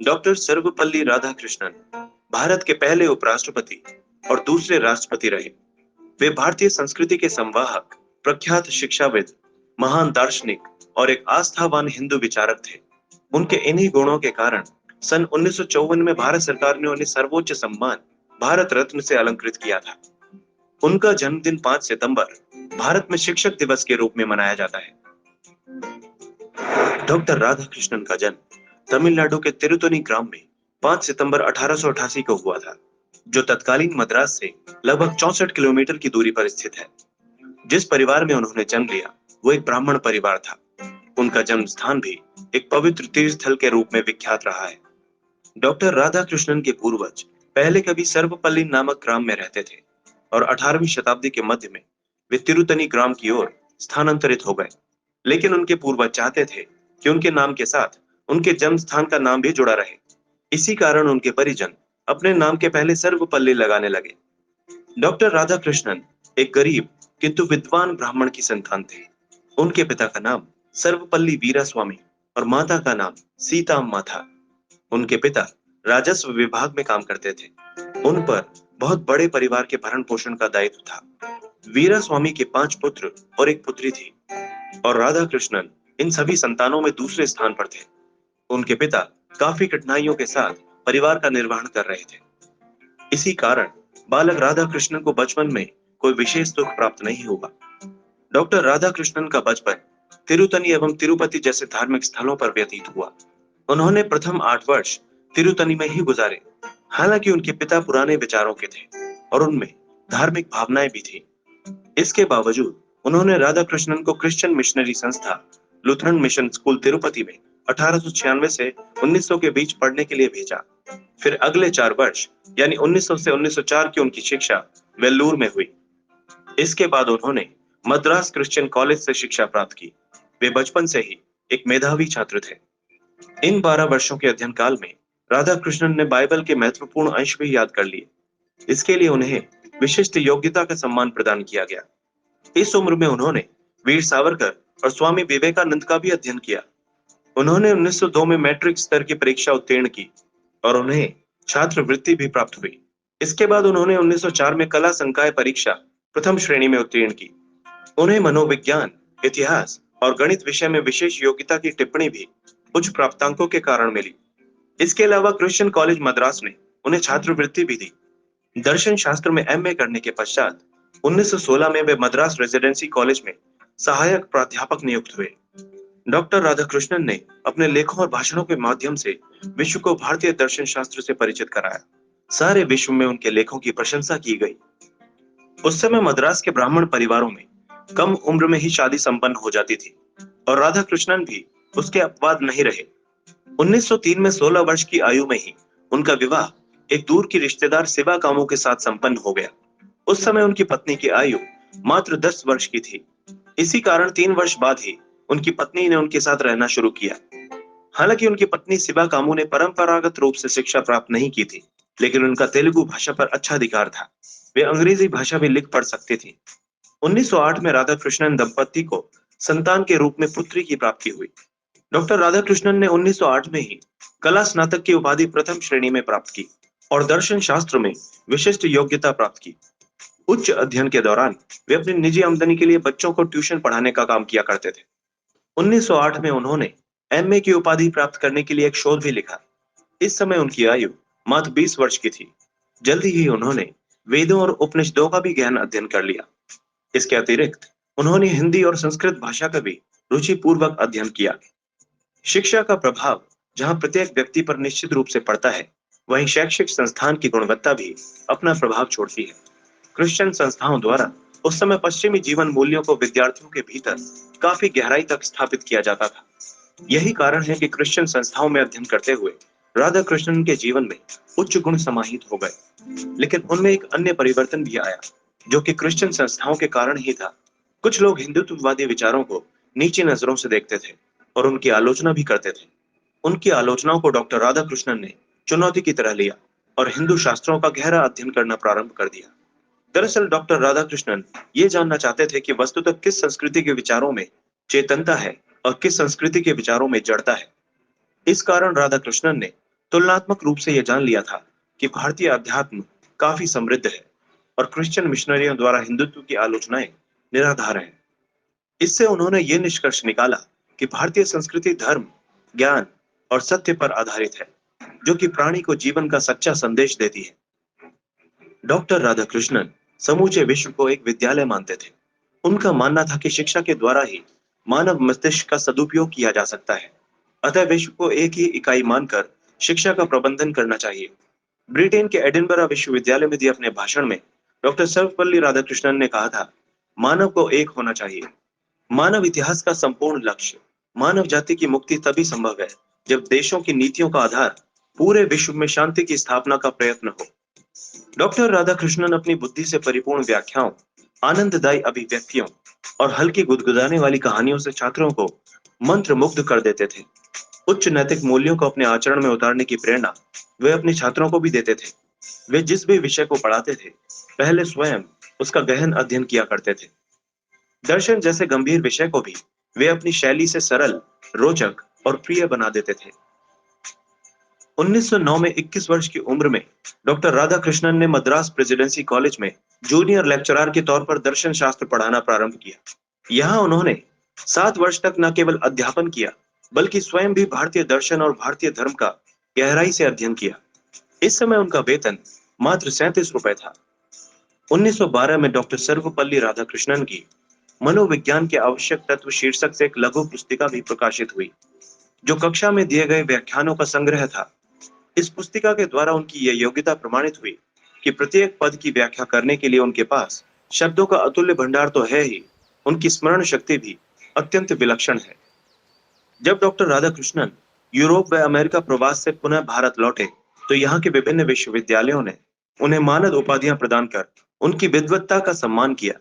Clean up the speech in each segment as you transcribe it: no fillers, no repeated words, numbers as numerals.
Doctor Sarvepalli Radhakrishnan Bharat के पहले उपराष्ट्रपति और दूसरे राष्ट्रपति रहे। वे भारतीय संस्कृति के संवाहक, प्रख्यात शिक्षाविद, महान दार्शनिक और एक आस्थावान हिंदू विचारक थे। उनके इन्हीं गुणों के कारण सन 1954 में भारत सरकार ने उन्हें सर्वोच्च सम्मान भारत रत्न से अलंकृत किया था। उनका जन्मदिन 5 सितंबर भारत में शिक्षक दिवस के रूप में मनाया जाता है। डॉक्टर राधाकृष्णन का जन्म तमिलनाडु के तिरुतनी ग्राम में 5 सितंबर 1888 को हुआ था, जो तत्कालीन मद्रास से लगभग 64 किलोमीटर की दूरी पर स्थित है। जिस परिवार में उन्होंने जन्म लिया वो एक ब्राह्मण परिवार था। उनका जन्म स्थान भी एक पवित्र तीर्थ स्थल के रूप में विख्यात रहा है। डॉक्टर राधाकृष्णन के पूर्वज पहले कभी सर्वपल्ली नामक ग्राम में रहते थे और 18वीं शताब्दी के मध्य में वे तिरुतनी ग्राम की ओर स्थानांतरित हो गए। लेकिन उनके पूर्वज चाहते थे कि उनके नाम के साथ उनके जन्म स्थान का नाम भी जुड़ा रहे। इसी कारण उनके परिजन अपने नाम के पहले सर्वपल्ली लगाने लगे। डॉक्टर राधाकृष्णन एक गरीब किंतु विद्वान ब्राह्मण की संतान थे। उनके पिता का नाम सर्वपल्ली वीरास्वामी और माता का नाम सीता अम्मा था। उनके पिता राजस्व विभाग में काम करते थे। उन पर बहुत बड़े परिवार के भरण पोषण का दायित्व था। वीरास्वामी के 5 पुत्र और एक पुत्री थी और राधाकृष्णन इन सभी संतानों में दूसरे स्थान पर थे। उनके पिता काफी कठिनाइयों के साथ परिवार का निर्वहन कर रहे थे। इसी कारण बालक राधाकृष्णन को बचपन में कोई विशेष सुख प्राप्त नहीं हुआ। डॉक्टर राधाकृष्णन का बचपन तिरुतनी एवं तिरुपति जैसे धार्मिक स्थलों पर व्यतीत हुआ। उन्होंने प्रथम 8 वर्ष तिरुतनी में ही गुजारे। हालांकि उनके पिता पुराने विचारों के थे और उनमें धार्मिक भावनाएं भी थी। इसके बावजूद उन्होंने राधाकृष्णन को क्रिश्चियन मिशनरी संस्था लुथरन मिशन स्कूल तिरुपति में 1896 से 1900 के बीच पढ़ने के लिए भेजा। फिर अगले 4 वर्ष यानी 1900 से 1904 की उनकी शिक्षा वेल्लूर में हुई। इसके बाद उन्होंने मद्रास क्रिश्चियन कॉलेज से शिक्षा प्राप्त की। वे बचपन से ही एक मेधावी छात्र थे। इन 12 वर्षों के अध्ययन काल में राधाकृष्णन ने बाइबल के महत्वपूर्ण अंश भी याद कर लिए। इसके लिए उन्हें विशिष्ट योग्यता का सम्मान प्रदान किया गया। इस उम्र में उन्होंने वीर सावरकर और स्वामी विवेकानंद का भी अध्ययन किया। उन्होंने 1902 में मैट्रिक स्तर की परीक्षा उत्तीर्ण की और उन्हें छात्रवृत्ति भी प्राप्त हुई। इसके बाद उन्होंने 1904 में कला संकाय परीक्षा प्रथम श्रेणी में उत्तीर्ण की। उन्हें मनोविज्ञान, इतिहास और गणित विषय में विशेष योग्यता की टिप्पणी भी उच्च प्राप्तांकों के कारण मिली। इसके अलावा क्रिश्चियन कॉलेज मद्रास ने उन्हें छात्रवृत्ति भी दी। दर्शन शास्त्र में एमए करने के पश्चात 1916 में वे मद्रास रेजिडेंसी कॉलेज में सहायक प्राध्यापक नियुक्त हुए। डॉक्टर राधाकृष्णन ने अपने लेखों और भाषणों के माध्यम से विश्व को भारतीय दर्शन शास्त्र से परिचित कराया। सारे विश्व में उनके लेखों की प्रशंसा की गई। उस समय मद्रास के ब्राह्मण परिवारों में कम उम्र में ही शादी संपन्न हो जाती थी और राधाकृष्णन भी उसके अपवाद नहीं रहे। 1903 में 16 वर्ष की आयु में ही उनका विवाह एक दूर की रिश्तेदार शिवा कामू के साथ संपन्न हो गया। उस समय उनकी पत्नी की आयु मात्र 10 वर्ष की थी। इसी कारण 3 वर्ष बाद ही उनकी पत्नी ने उनके साथ रहना शुरू किया। हालांकि उनकी पत्नी शिवा कामू ने परंपरागत रूप से शिक्षा प्राप्त नहीं की थी, लेकिन उनका तेलुगु भाषा पर अच्छा अधिकार था। वे अंग्रेजी भाषा भी लिख पढ़ सकती थी। 1908 में राधाकृष्णन दंपति को संतान के रूप में पुत्री की प्राप्ति हुई। डॉक्टर राधाकृष्णन ने 1908 में ही कला स्नातक की उपाधि प्रथम श्रेणी में प्राप्त की और दर्शन शास्त्र में विशिष्ट योग्यता प्राप्त की। उच्च अध्ययन के दौरान वे अपनी निजी आमदनी के लिए बच्चों को ट्यूशन पढ़ाने का काम किया करते थे। 1908 में उन्होंने एमए की उपाधि प्राप्त करने के लिए एक शोध भी लिखा। इस समय उनकी आयु मात्र 20 वर्ष की थी। जल्दी ही उन्होंने वेदों और उपनिषदों का भी गहन अध्ययन कर लिया। इसके अतिरिक्त उन्होंने हिंदी और संस्कृत भाषा का भी रुचिपूर्वक अध्ययन किया। शिक्षा का प्रभाव जहां प्रत्येक व्यक्ति पर निश्चित रूप से पड़ता है, वहीं शैक्षिक संस्थान की गुणवत्ता भी अपना प्रभाव छोड़ती है। क्रिश्चियन संस्थाओं द्वारा उस समय पश्चिमी जीवन मूल्यों को विद्यार्थियों के भीतर काफी गहराई तक स्थापित किया जाता था। यही कारण है कि क्रिश्चियन संस्थाओं में अध्ययन करते हुए राधाकृष्णन के जीवन में उच्च गुण समाहित हो गए। लेकिन उनमें एक अन्य परिवर्तन भी आया, जो कि क्रिश्चियन संस्थाओं के कारण ही था। कुछ लोग हिंदुत्ववादी विचारों को नीची नजरों से देखते थे और उनकी आलोचना भी करते थे। उनकी आलोचनाओं को डॉक्टर राधाकृष्णन ने चुनौती की तरह लिया और हिंदू शास्त्रों का गहरा अध्ययन करना प्रारंभ कर दिया। दरअसल डॉक्टर राधाकृष्णन ये जानना चाहते थे कि वस्तुतः किस संस्कृति के विचारों में चेतनता है और किस संस्कृति के विचारों में जड़ता है। इस कारण राधाकृष्णन ने तुलनात्मक रूप से यह जान लिया था कि भारतीय अध्यात्म काफी समृद्ध है और क्रिश्चियन मिशनरियों द्वारा हिंदुत्व की आलोचनाएं निराधार हैं। इससे उन्होंने ये निष्कर्ष निकाला कि भारतीय संस्कृति धर्म, ज्ञान और सत्य पर आधारित है, जो कि प्राणी को जीवन का सच्चा संदेश देती है। डॉक्टर राधाकृष्णन समूचे विश्व को एक विद्यालय मानते थे। उनका मानना था कि शिक्षा के द्वारा ही मानव मस्तिष्क का सदुपयोग किया जा सकता है। अतः विश्व को एक ही इकाई मानकर शिक्षा का प्रबंधन करना चाहिए। ब्रिटेन के एडिनबरा विश्वविद्यालय में दिए अपने भाषण में डॉक्टर सर्वपल्ली राधाकृष्णन ने कहा था, मानव को एक होना चाहिए। मानव इतिहास का संपूर्ण लक्ष्य, मानव जाति की मुक्ति तभी संभव है जब देशों की नीतियों का आधार पूरे विश्व में शांति की स्थापना का प्रयत्न हो। डॉक्टर राधाकृष्णन अपनी बुद्धि से परिपूर्ण व्याख्याओं, आनंददायी अभिव्यक्तियों और हल्की गुदगुदाने वाली कहानियों से छात्रों को मंत्रमुग्ध कर देते थे। उच्च नैतिक मूल्यों को अपने आचरण में उतारने की प्रेरणा वे अपने छात्रों को भी देते थे। वे जिस भी विषय को पढ़ाते थे, पहले स्वयं उसका गहन अध्ययन किया करते थे। दर्शन जैसे गंभीर विषय को भी वे अपनी शैली से सरल, रोचक और प्रिय बना देते थे। 1909 में 21 वर्ष की उम्र में डॉक्टर राधाकृष्णन ने मद्रास प्रेसिडेंसी कॉलेज में जूनियर लेक्चरर के तौर पर दर्शन शास्त्र पढ़ाना प्रारंभ किया। यहाँ उन्होंने 7 वर्ष तक न केवल अध्यापन किया, बल्कि स्वयं भी भारतीय दर्शन और भारतीय धर्म का गहराई से अध्ययन किया। इस समय उनका वेतन मात्र 37 रुपए था। 1912 में डॉक्टर सर्वपल्ली राधाकृष्णन की मनोविज्ञान के आवश्यक तत्व शीर्षक से एक लघु पुस्तिका भी प्रकाशित हुई, जो कक्षा में दिए गए व्याख्यानों का संग्रह था। इस पुस्तिका के द्वारा उनकी यह योग्यता प्रमाणित हुई कि प्रत्येक पद की व्याख्या करने के लिए उनके पास शब्दों का अतुल्य भंडार तो है ही, उनकी स्मरण शक्ति भी अत्यंत विलक्षण है। जब डॉक्टर राधाकृष्णन यूरोप व अमेरिका प्रवास से पुनः भारत लौटे, तो यहाँ के विभिन्न विश्वविद्यालयों ने उन्हें मानद उपाधियां प्रदान कर उनकी विद्वत्ता का सम्मान किया।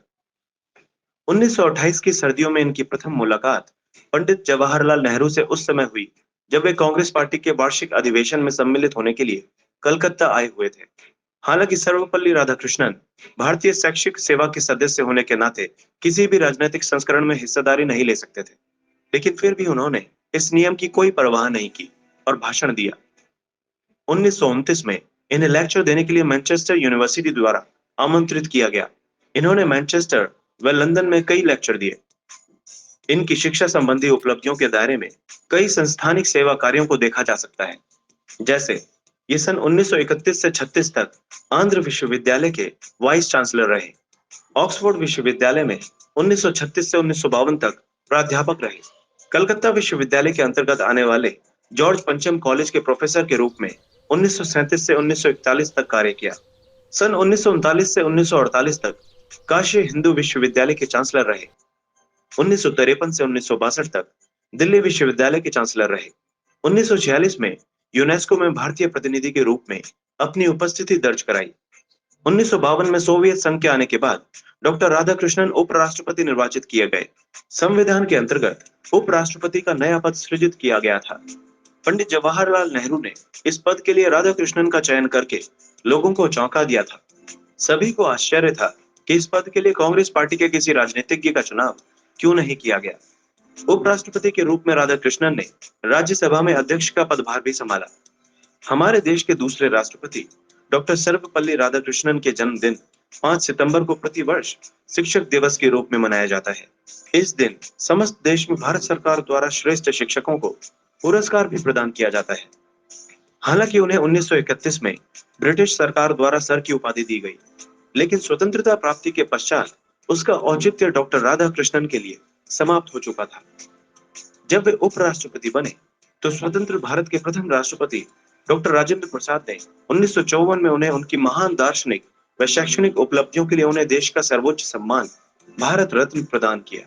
1928 की सर्दियों में इनकी प्रथम मुलाकात पंडित जवाहरलाल नेहरू से उस समय हुई जब वे कांग्रेस पार्टी के वार्षिक अधिवेशन में सम्मिलित होने के लिए कलकत्ता आए हुए थे। हालांकि सर्वपल्ली राधाकृष्णन भारतीय शैक्षिक सेवा के सदस्य होने के नाते किसी भी राजनीतिक संस्करण में हिस्सेदारी नहीं ले सकते थे, लेकिन फिर भी उन्होंने इस नियम की कोई परवाह नहीं की और भाषण दिया। 1929 में इन्हें लेक्चर देने के लिए मैनचेस्टर यूनिवर्सिटी द्वारा आमंत्रित किया गया। इन्होंने मैनचेस्टर व लंदन में कई लेक्चर दिए। इनकी शिक्षा संबंधी उपलब्धियों के दायरे में कई संस्थानिक सेवा कार्यों को देखा जा सकता है। जैसे ये सन 1931 से 36 तक आंध्र विश्वविद्यालय के वाइस चांसलर रहे। ऑक्सफोर्ड विश्वविद्यालय में 1936 से 1952 तक प्राध्यापक रहे। कलकत्ता विश्वविद्यालय के अंतर्गत आने वाले जॉर्ज पंचम कॉलेज के प्रोफेसर के रूप में 1937 से 1941 तक कार्य किया। सन 1939 से 1948 तक काशी हिंदू विश्वविद्यालय के चांसलर रहे। 1953 से 1962 तक दिल्ली विश्वविद्यालय के चांसलर रहे। 1946 में यूनेस्को में भारतीय प्रतिनिधि के रूप में अपनी उपस्थिति दर्ज कराई। 1952 में सोवियत संघ के आने के बाद डॉक्टर राधाकृष्णन उपराष्ट्रपति निर्वाचित किए गए। संविधान के अंतर्गत उपराष्ट्रपति का नया पद सृजित किया गया था। पंडित जवाहरलाल नेहरू ने इस पद के लिए राधाकृष्णन का चयन करके लोगों को चौंका दिया था। सभी को आश्चर्य था कि इस पद के लिए कांग्रेस पार्टी के किसी राजनीतिज्ञ का चुनाव क्यों नहीं किया गया। उपराष्ट्रपति के रूप में राधाकृष्णन ने राज्यसभा में अध्यक्ष का पदभार भी संभाला। हमारे देश के दूसरे राष्ट्रपति डॉक्टर सर्वपल्ली राधाकृष्णन के जन्मदिन 5 सितंबर को प्रतिवर्ष शिक्षक दिवस के रूप में मनाया जाता है। इस दिन समस्त देश में भारत सरकार द्वारा श्रेष्ठ शिक्षकों को पुरस्कार भी प्रदान किया जाता है। हालांकि उन्हें 1931 में ब्रिटिश सरकार द्वारा सर की उपाधि दी गई, लेकिन स्वतंत्रता प्राप्ति के पश्चात उसका औचित्य डॉक्टर राधाकृष्णन के लिए समाप्त हो चुका था। जब वे उपराष्ट्रपति बने, तो स्वतंत्र भारत के प्रथम राष्ट्रपति डॉक्टर राजेंद्र प्रसाद ने 1954 में उन्हें उनकी महान दार्शनिक व शैक्षणिक उपलब्धियों के लिए उन्हें देश का सर्वोच्च सम्मान भारत रत्न प्रदान किया।